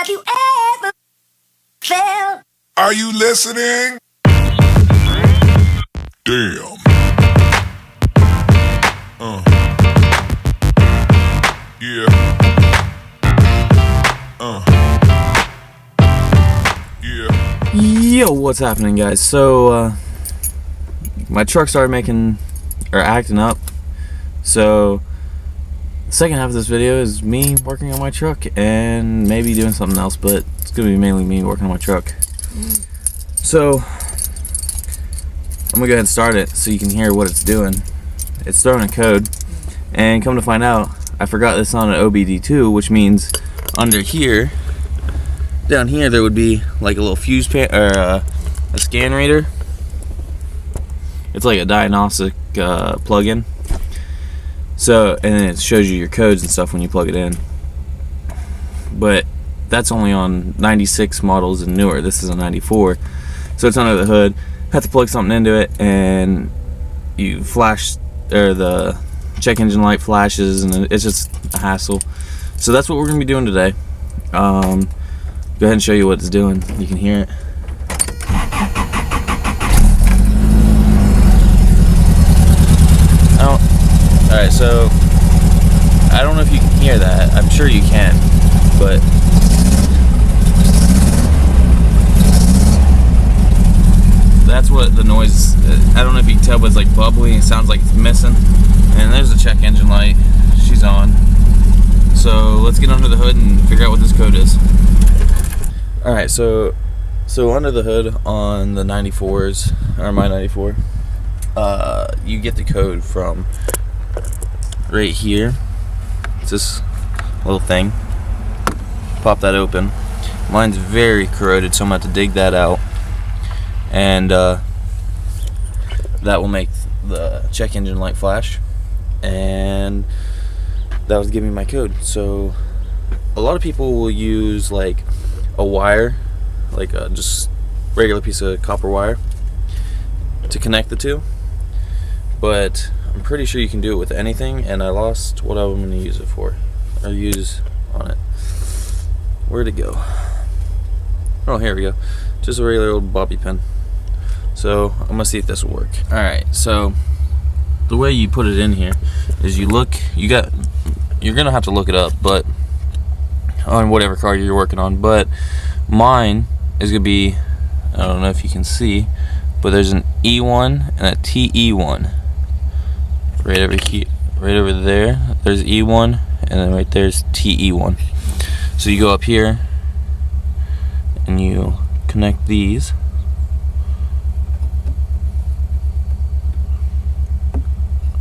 Have you ever felt? Are you listening? Damn. Yeah. Yeah. Yo, what's happening, guys? So, my truck started acting up. So, the second half of this video is me working on my truck and maybe doing something else, but it's gonna be mainly me working on my truck. So, I'm gonna go ahead and start it so you can hear what it's doing. It's throwing a code, and come to find out, I forgot this on an OBD2, which means under here, down here, there would be like a little fuse pan or a scan reader. It's like a diagnostic plug-in. So, and then it shows you your codes and stuff when you plug it in. But that's only on 96 models and newer. This is a 94. So it's under the hood. Have to plug something into it, and you flash, or the check engine light flashes, and it's just a hassle. So that's what we're gonna be doing today. Go ahead and show you what it's doing. You can hear it. Alright, so I don't know if you can hear that. I'm sure you can, but that's what the noise, I don't know if you can tell, but it's like bubbly. It sounds like it's missing. And there's the check engine light. She's on. So let's get under the hood and figure out what this code is. Alright, so under the hood on the 94s, or my 94, you get the code from right here. It's this little thing. Pop that open. Mine's very corroded, so I'm going to have to dig that out. And that will make the check engine light flash. And that was giving me my code. So a lot of people will use like a wire, like a just regular piece of copper wire, to connect the two. But I'm pretty sure you can do it with anything, and I lost what I'm going to use it for, or use on it. Where'd it go? Oh, here we go. Just a regular old bobby pin. So I'm gonna see if this will work. All right. So the way you put it in here is you're gonna have to look it up, but on whatever car you're working on. But mine is gonna be, I don't know if you can see, but there's an E1 and a TE1. Right over here, right over there, there's E1, and then right there's TE1. So you go up here and you connect these.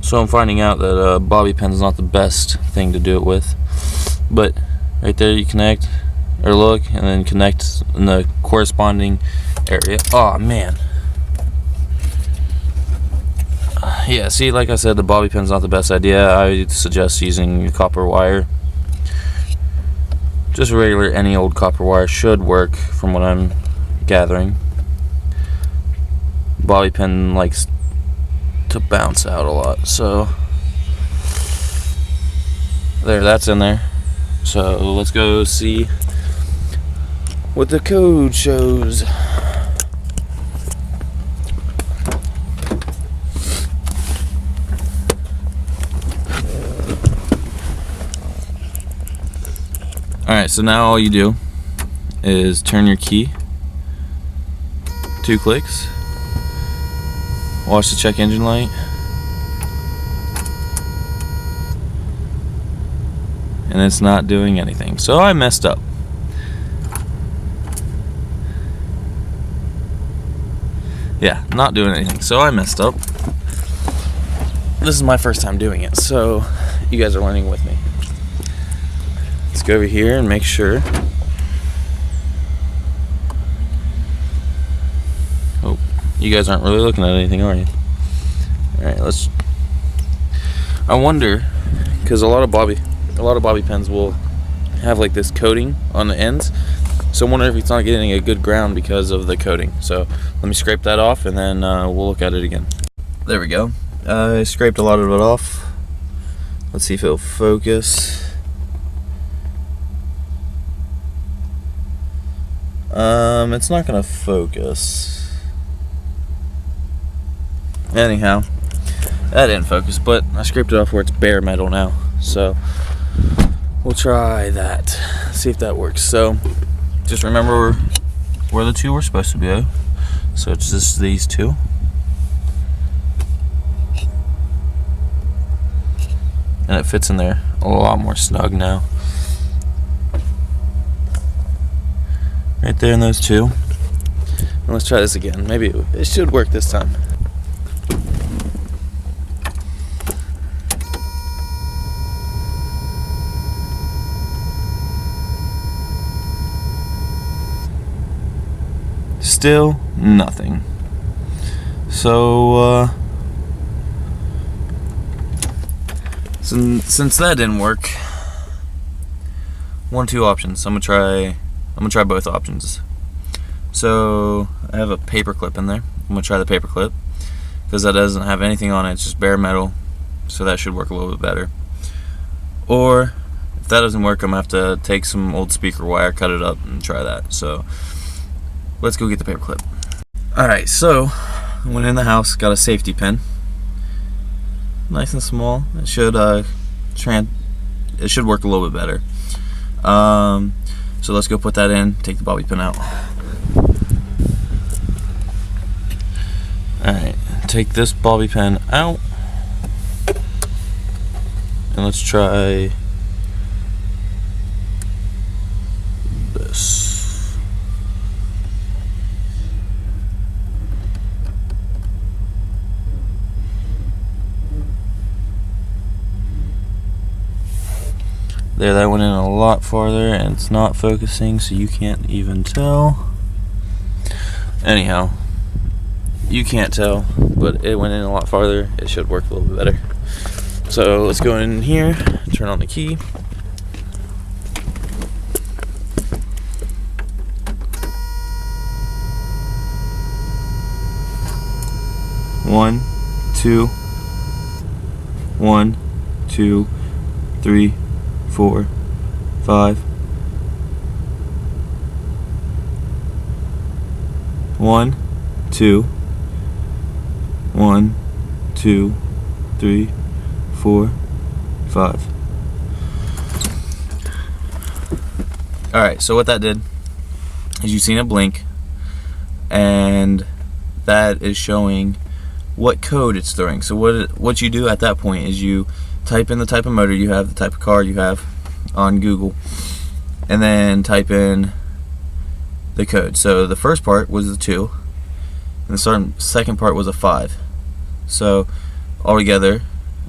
So I'm finding out that bobby pin is not the best thing to do it with, but right there you connect, or look, and then connect in the corresponding area. Oh man. Yeah, see, like I said, the bobby pin's not the best idea. I suggest using copper wire. Just regular, any old copper wire should work, from what I'm gathering. Bobby pin likes to bounce out a lot, so there, that's in there. So let's go see what the code shows. Alright, so now all you do is turn your key, 2 clicks, watch the check engine light, and it's not doing anything. So I messed up. Yeah, not doing anything. So I messed up. This is my first time doing it, so you guys are learning with me. Let's go over here and make sure. Oh, you guys aren't really looking at anything, are you? Alright, let's. I wonder, because a lot of bobby pins will have like this coating on the ends. So I wonder if it's not getting a good ground because of the coating. So let me scrape that off, and then we'll look at it again. There we go. I scraped a lot of it off. Let's see if it'll focus. It's not gonna focus. Anyhow, that didn't focus, but I scraped it off where it's bare metal now. So we'll try that. See if that works. So just remember where the two were supposed to be. So it's just these two. And it fits in there a lot more snug now. Right there in those two. And let's try this again. Maybe it should work this time. Still nothing. So since that didn't work, one of two options. I'm gonna try both options. So I have a paper clip in there. I'm gonna try the paper clip because that doesn't have anything on it. It's just bare metal, so that should work a little bit better. Or if that doesn't work, I'm gonna have to take some old speaker wire, cut it up, and try that. So let's go get the paper clip. Alright, so I went in the house, got a safety pin. Nice and small. It should work a little bit better. So let's go put that in, take the bobby pin out. Alright, take this bobby pin out. And let's try this. There, that went in a lot farther and it's not focusing, so you can't even tell. Anyhow, you can't tell, but it went in a lot farther. It should work a little bit better. So let's go in here, turn on the key. One, two, 1, 2, 3, 4, 5. 1, 2, 1, 2, 3, 4, 5. Alright, so what that did is you've seen it blink, and that is showing what code it's throwing. So what you do at that point is you type in the type of motor you have, the type of car you have on Google, and then type in the code. So the first part was the 2, and the second part was a 5. So altogether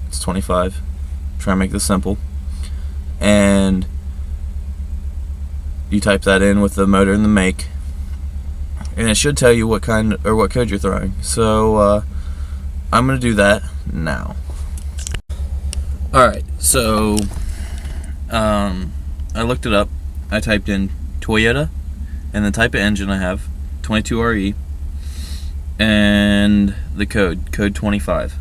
it's 25. Try and make this simple. And you type that in with the motor and the make, and it should tell you what kind or what code you're throwing. So I'm gonna do that now. Alright, so I looked it up. I typed in Toyota and the type of engine I have, 22RE, and the code 25.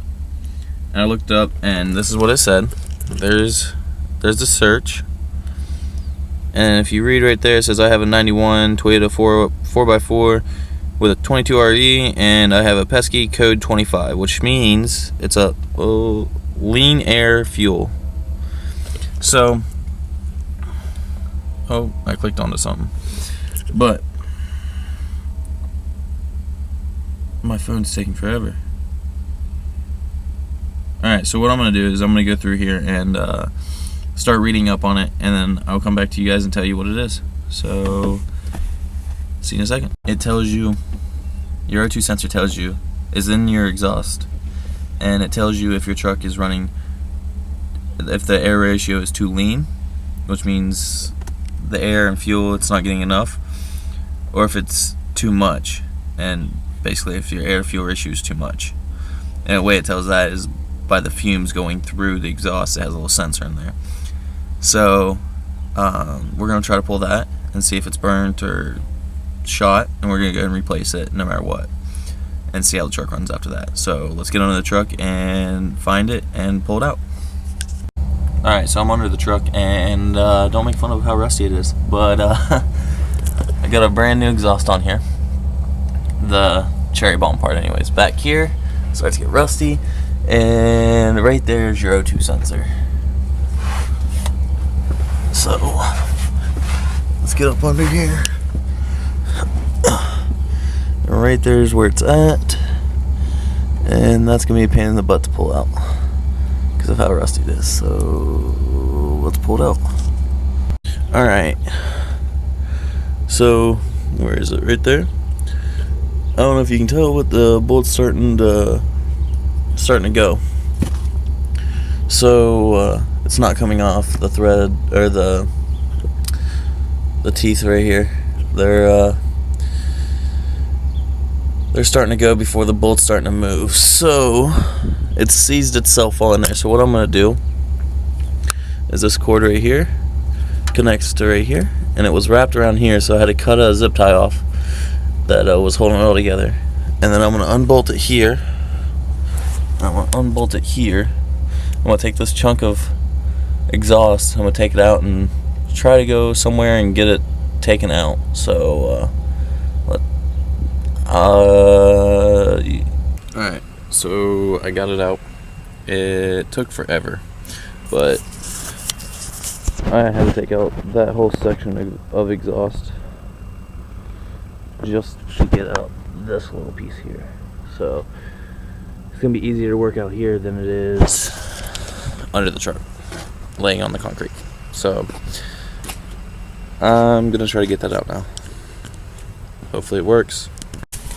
And I looked up, and this is what it said. There's the search, and if you read right there, it says I have a 91 Toyota 4x4 with a 22RE, and I have a pesky code 25, which means it's a lean air fuel. So, oh, I clicked onto something, but my phone's taking forever. Alright, so what I'm going to do is I'm going to go through here and start reading up on it, and then I'll come back to you guys and tell you what it is. So, see you in a second. It tells you, your O2 sensor tells you, is in your exhaust, and it tells you if your truck is running, if the air ratio is too lean, which means the air and fuel, it's not getting enough, or if it's too much, and basically if your air fuel ratio is too much. And the way it tells that is by the fumes going through the exhaust. It has a little sensor in there. So we're going to try to pull that and see if it's burnt or shot, and we're going to go ahead and replace it no matter what, and see how the truck runs after that. So let's get under the truck and find it and pull it out. Alright, so I'm under the truck, and don't make fun of how rusty it is, but I I got a brand new exhaust on here. The cherry bomb part anyways. Back here starts to get rusty, and right there is your O2 sensor. So let's get up under here. And right there's where it's at, and that's gonna be a pain in the butt to pull out because of how rusty it is. So let's pull it out. Alright, so where is it? Right there. I don't know if you can tell, but the bolt's starting to go. So it's not coming off. The thread or the teeth right here. They're starting to go before the bolt's starting to move. So it's seized itself all in there. So what I'm gonna do is this cord right here connects to right here, and it was wrapped around here, so I had to cut a zip tie off that was holding it all together. And then I'm gonna unbolt it here. I'm gonna unbolt it here. I'm gonna take this chunk of exhaust, I'm gonna take it out and try to go somewhere and get it taken out. So alright, so I got it out. It took forever, but I had to take out that whole section of exhaust just to get out this little piece here. So it's gonna be easier to work out here than it is under the truck, laying on the concrete. So I'm gonna try to get that out now. Hopefully it works.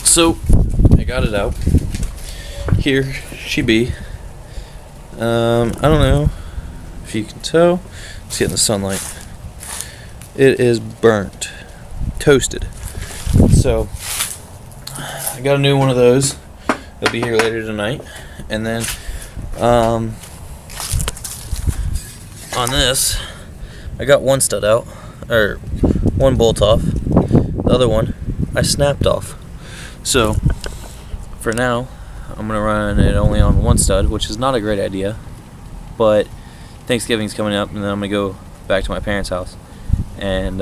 So I got it out. Here she be. I don't know if you can tell. It's getting the sunlight. It is burnt, toasted. So I got a new one of those. It'll be here later tonight. And then on this, I got one stud out, or one bolt off. The other one I snapped off. So for now, I'm gonna run it only on one stud, which is not a great idea. But Thanksgiving's coming up, and then I'm gonna go back to my parents' house. And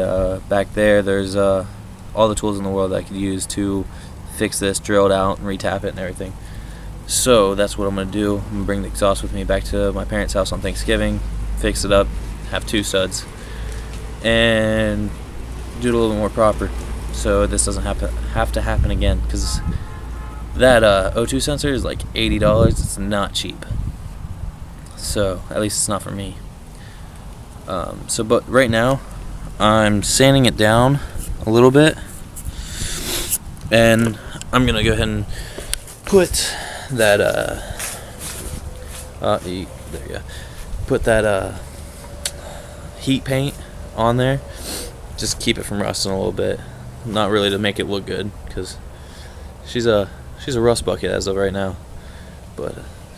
back there's all the tools in the world that I could use to fix this, drill it out, and retap it and everything. So that's what I'm gonna do. I'm gonna bring the exhaust with me back to my parents' house on Thanksgiving, fix it up, have two studs, and do it a little more proper, so this doesn't have to happen again. Because that O2 sensor is like $80. It's not cheap. So at least it's not for me. But right now I'm sanding it down a little bit, and I'm gonna go ahead and put that there you go. Put that heat paint on there. Just keep it from rusting a little bit. Not really to make it look good, because she's a rust bucket as of right now, but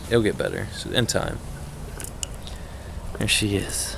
it'll get better in time. There she is.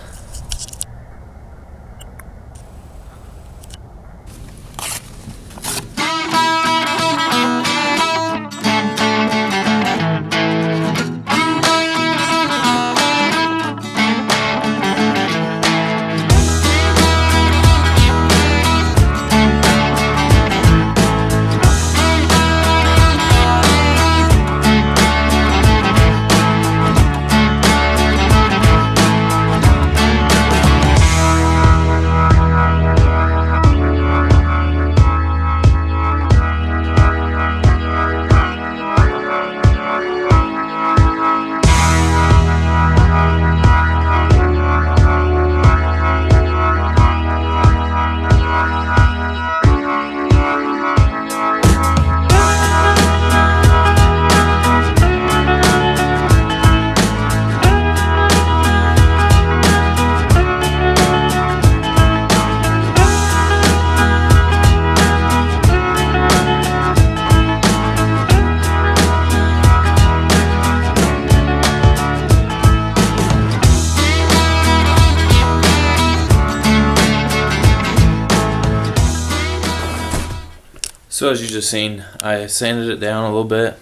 So as you just seen, I sanded it down a little bit,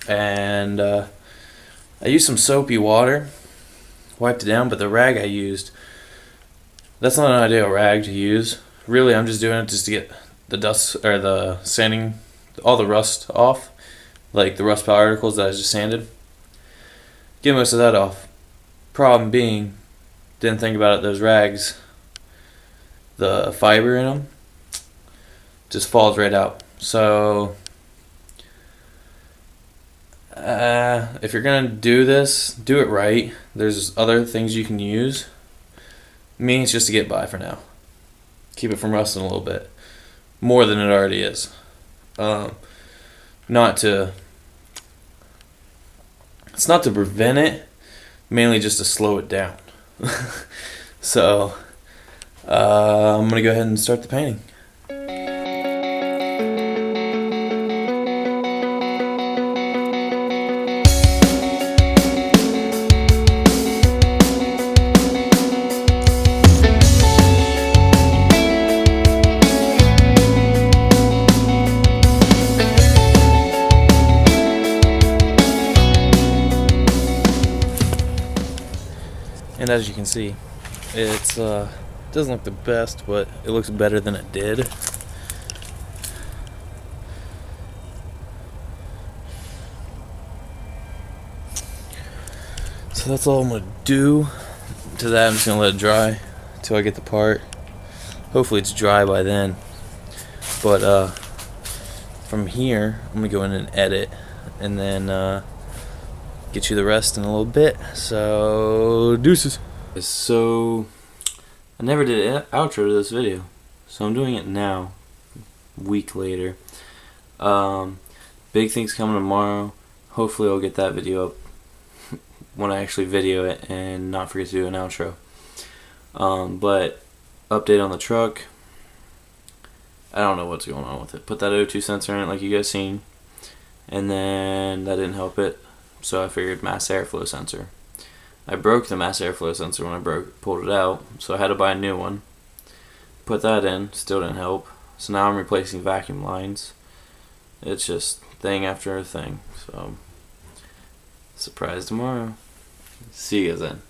and I used some soapy water, wiped it down, but the rag I used, that's not an ideal rag to use. Really, I'm just doing it just to get the dust or the sanding, all the rust off, like the rust particles that I just sanded. Get most of that off. Problem being, didn't think about it, those rags, the fiber in them just falls right out. So if you're gonna do this, do it right. There's other things you can use. Me, it's just to get by for now. Keep it from rusting a little bit more than it already is. It's not to prevent it, mainly just to slow it down. So I'm gonna go ahead and start the painting. And as you can see, it's doesn't look the best, but it looks better than it did. So that's all I'm gonna do to that. I'm just gonna let it dry until I get the part. Hopefully it's dry by then. But from here, I'm gonna go in and edit, and then get you the rest in a little bit. So deuces. So I never did an outro to this video, so I'm doing it now, a week later. Big things coming tomorrow. Hopefully I'll get that video up when I actually video it and not forget to do an outro. But update on the truck. I don't know what's going on with it. Put that O2 sensor in it like you guys seen, and then that didn't help it. So I figured mass airflow sensor. I broke the mass airflow sensor when I pulled it out, so I had to buy a new one. Put that in, still didn't help. So now I'm replacing vacuum lines. It's just thing after thing. So surprise tomorrow. See you guys then.